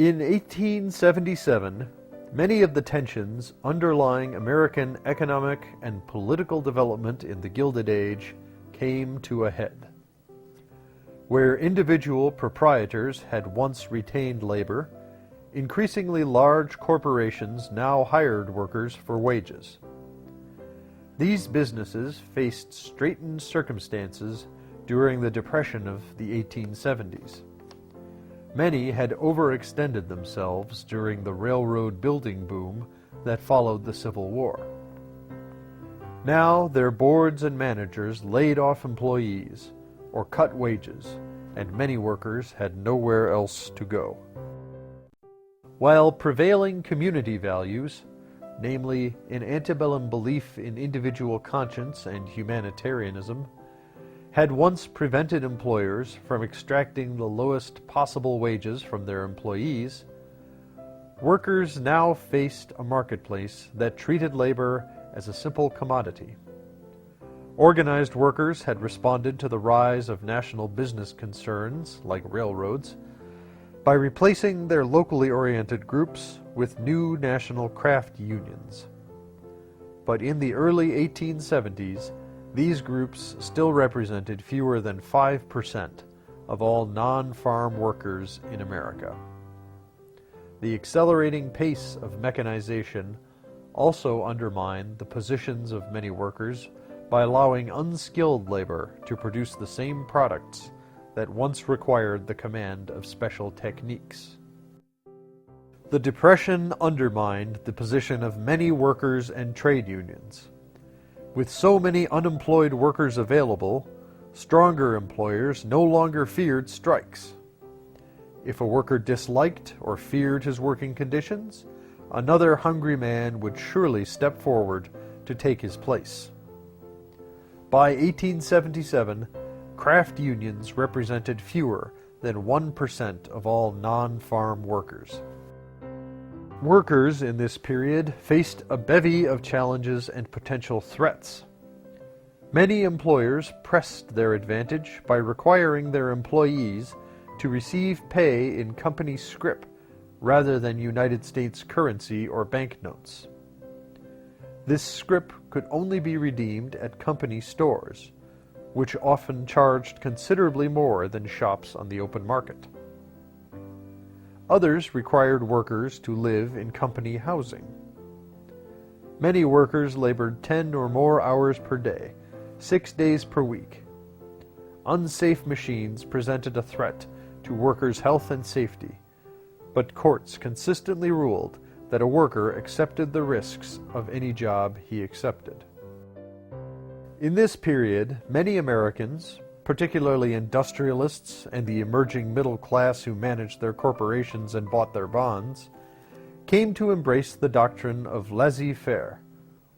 In 1877, many of the tensions underlying American economic and political development in the Gilded Age came to a head. Where individual proprietors had once retained labor, increasingly large corporations now hired workers for wages. These businesses faced straitened circumstances during the Depression of the 1870s. Many had overextended themselves during the railroad building boom that followed the Civil War. Now their boards and managers laid off employees or cut wages, and many workers had nowhere else to go. While prevailing community values, namely an antebellum belief in individual conscience and humanitarianism, had once prevented employers from extracting the lowest possible wages from their employees, workers now faced a marketplace that treated labor as a simple commodity. Organized workers had responded to the rise of national business concerns, like railroads, by replacing their locally oriented groups with new national craft unions. But in the early 1870s, these groups still represented fewer than 5% of all non-farm workers in America. The accelerating pace of mechanization also undermined the positions of many workers by allowing unskilled labor to produce the same products that once required the command of special techniques. The Depression undermined the position of many workers and trade unions. With so many unemployed workers available, stronger employers no longer feared strikes. If a worker disliked or feared his working conditions, another hungry man would surely step forward to take his place. By 1877, craft unions represented fewer than 1% of all non-farm workers. Workers in this period faced a bevy of challenges and potential threats. Many employers pressed their advantage by requiring their employees to receive pay in company scrip rather than United States currency or banknotes. This scrip could only be redeemed at company stores, which often charged considerably more than shops on the open market. Others required workers to live in company housing. Many workers labored 10 or more hours per day, 6 days per week. Unsafe machines presented a threat to workers' health and safety, but courts consistently ruled that a worker accepted the risks of any job he accepted. In this period, many Americans, particularly industrialists and the emerging middle class who managed their corporations and bought their bonds, came to embrace the doctrine of laissez-faire,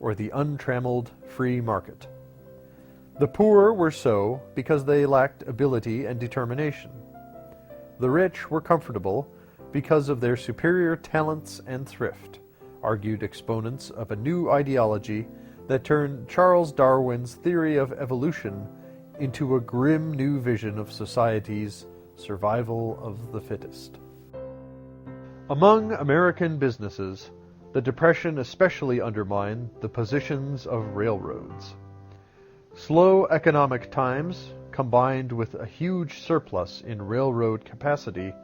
or the untrammeled free market. The poor were so because they lacked ability and determination. The rich were comfortable because of their superior talents and thrift, argued exponents of a new ideology that turned Charles Darwin's theory of evolution into a grim new vision of society's survival of the fittest. Among American businesses, the Depression especially undermined the positions of railroads. Slow economic times, combined with a huge surplus in railroad capacity,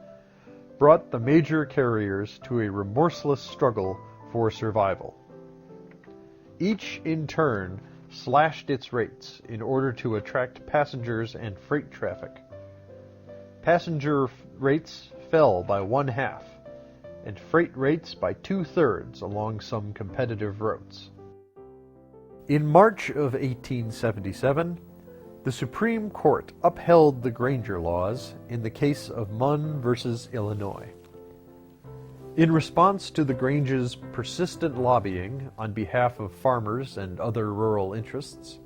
brought the major carriers to a remorseless struggle for survival. Each, in turn, slashed its rates in order to attract passengers and freight traffic. Passenger rates fell by 1/2, and freight rates by 2/3 along some competitive routes. In March of 1877, the Supreme Court upheld the Granger laws in the case of Munn versus Illinois. In response to the Grange's persistent lobbying on behalf of farmers and other rural interests,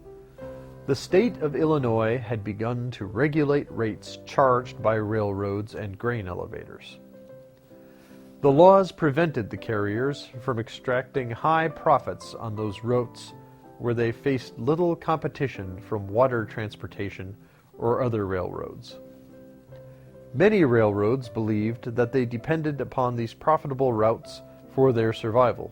the state of Illinois had begun to regulate rates charged by railroads and grain elevators. The laws prevented the carriers from extracting high profits on those routes where they faced little competition from water transportation or other railroads. Many railroads believed that they depended upon these profitable routes for their survival.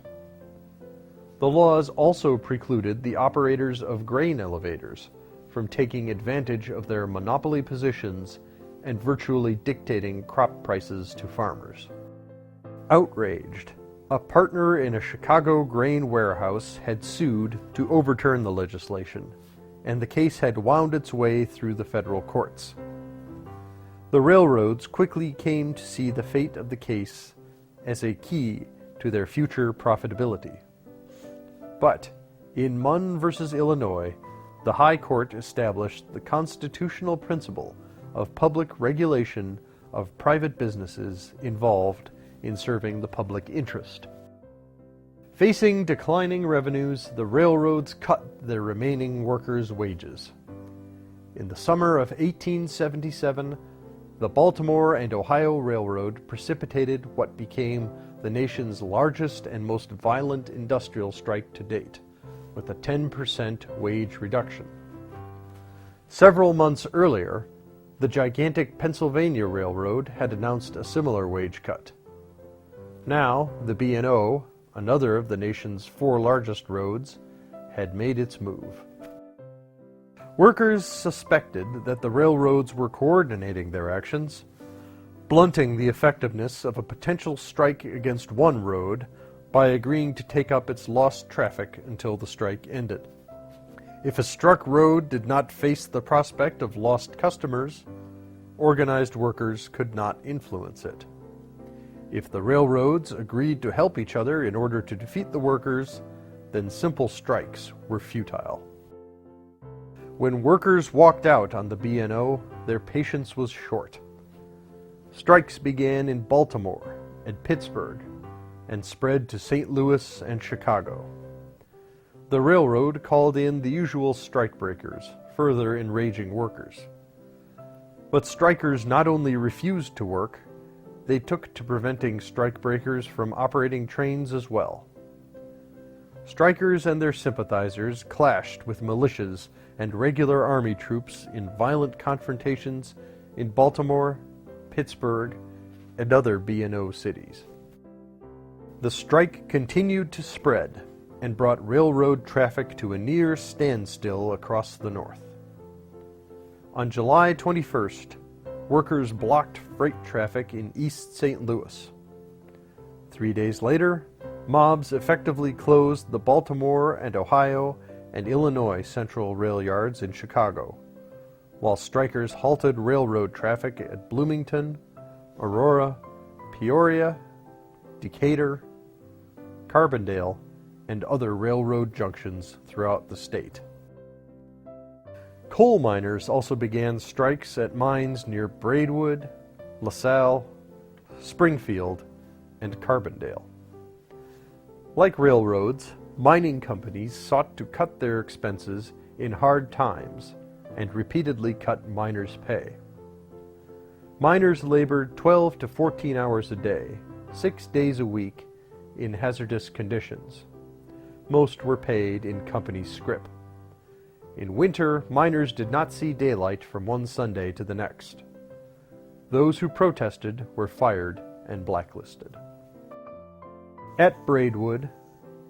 The laws also precluded the operators of grain elevators from taking advantage of their monopoly positions and virtually dictating crop prices to farmers. Outraged, a partner in a Chicago grain warehouse had sued to overturn the legislation, and the case had wound its way through the federal courts. The railroads quickly came to see the fate of the case as a key to their future profitability. But in Munn v. Illinois, the High Court established the constitutional principle of public regulation of private businesses involved in serving the public interest. Facing declining revenues, the railroads cut their remaining workers' wages. In the summer of 1877, the Baltimore and Ohio Railroad precipitated what became the nation's largest and most violent industrial strike to date, with a 10% wage reduction. Several months earlier, the gigantic Pennsylvania Railroad had announced a similar wage cut. Now, the B&O, another of the nation's 4 largest roads, had made its move. Workers suspected that the railroads were coordinating their actions, blunting the effectiveness of a potential strike against one road by agreeing to take up its lost traffic until the strike ended. If a struck road did not face the prospect of lost customers, organized workers could not influence it. If the railroads agreed to help each other in order to defeat the workers, then simple strikes were futile. When workers walked out on the B&O, their patience was short. Strikes began in Baltimore and Pittsburgh and spread to St. Louis and Chicago. The railroad called in the usual strikebreakers, further enraging workers. But strikers not only refused to work, they took to preventing strikebreakers from operating trains as well. Strikers and their sympathizers clashed with militias and regular army troops in violent confrontations in Baltimore, Pittsburgh, and other B&O cities. The strike continued to spread and brought railroad traffic to a near standstill across the North. On July 21st, workers blocked freight traffic in East St. Louis. 3 days later, mobs effectively closed the Baltimore and Ohio and Illinois Central rail yards in Chicago, while strikers halted railroad traffic at Bloomington, Aurora, Peoria, Decatur, Carbondale, and other railroad junctions throughout the state. Coal miners also began strikes at mines near Braidwood, LaSalle, Springfield, and Carbondale. Like railroads, mining companies sought to cut their expenses in hard times and repeatedly cut miners' pay. Miners labored 12 to 14 hours a day, 6 days a week, in hazardous conditions. Most were paid in company scrip. In winter, miners did not see daylight from one Sunday to the next. Those who protested were fired and blacklisted. At Braidwood,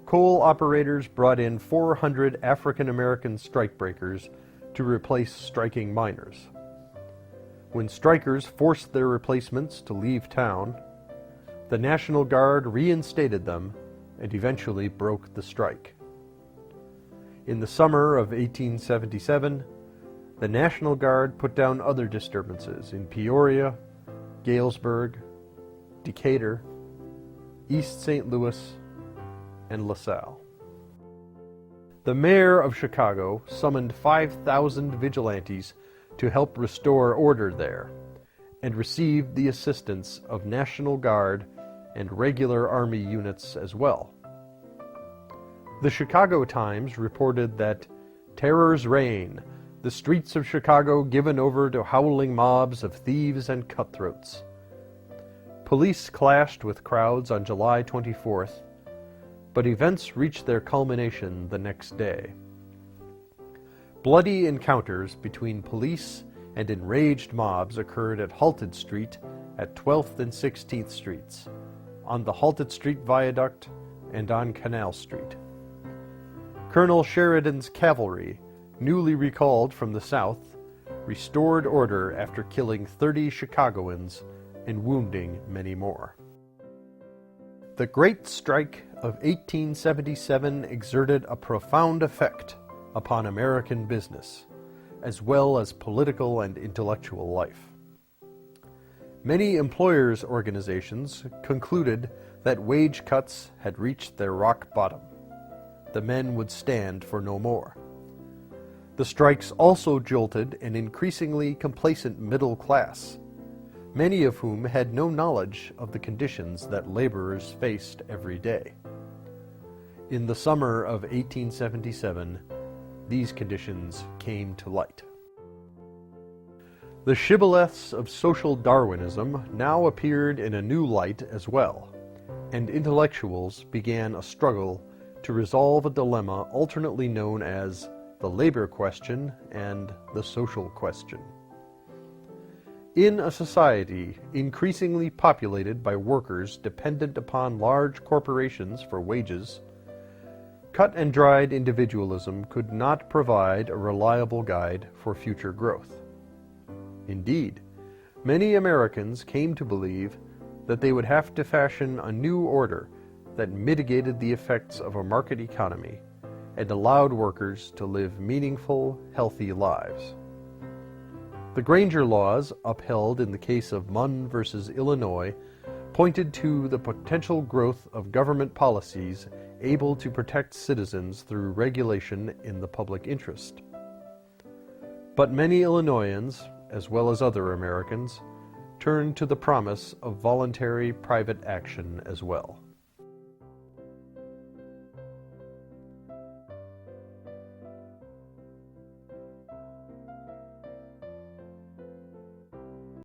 coal operators brought in 400 African American strikebreakers to replace striking miners. When strikers forced their replacements to leave town, the National Guard reinstated them and eventually broke the strike. In the summer of 1877, the National Guard put down other disturbances in Peoria, Galesburg, Decatur, East St. Louis, and LaSalle. The mayor of Chicago summoned 5,000 vigilantes to help restore order there, and received the assistance of National Guard and regular Army units as well. The Chicago Times reported that terrors reign, the streets of Chicago given over to howling mobs of thieves and cutthroats. Police clashed with crowds on July 24th, but events reached their culmination the next day. Bloody encounters between police and enraged mobs occurred at Halted Street at 12th and 16th Streets, on the Halted Street Viaduct, and on Canal Street. Colonel Sheridan's cavalry, newly recalled from the South, restored order after killing 30 Chicagoans and wounding many more. The Great Strike of 1877 exerted a profound effect upon American business, as well as political and intellectual life. Many employers' organizations concluded that wage cuts had reached their rock bottom. The men would stand for no more. The strikes also jolted an increasingly complacent middle class, many of whom had no knowledge of the conditions that laborers faced every day. In the summer of 1877, these conditions came to light. The shibboleths of social Darwinism now appeared in a new light as well, and intellectuals began a struggle to resolve a dilemma alternately known as the labor question and the social question. In a society increasingly populated by workers dependent upon large corporations for wages, cut-and-dried individualism could not provide a reliable guide for future growth. Indeed, many Americans came to believe that they would have to fashion a new order that mitigated the effects of a market economy and allowed workers to live meaningful, healthy lives. The Granger laws, upheld in the case of Munn versus Illinois, pointed to the potential growth of government policies able to protect citizens through regulation in the public interest. But many Illinoisans, as well as other Americans, turned to the promise of voluntary private action as well.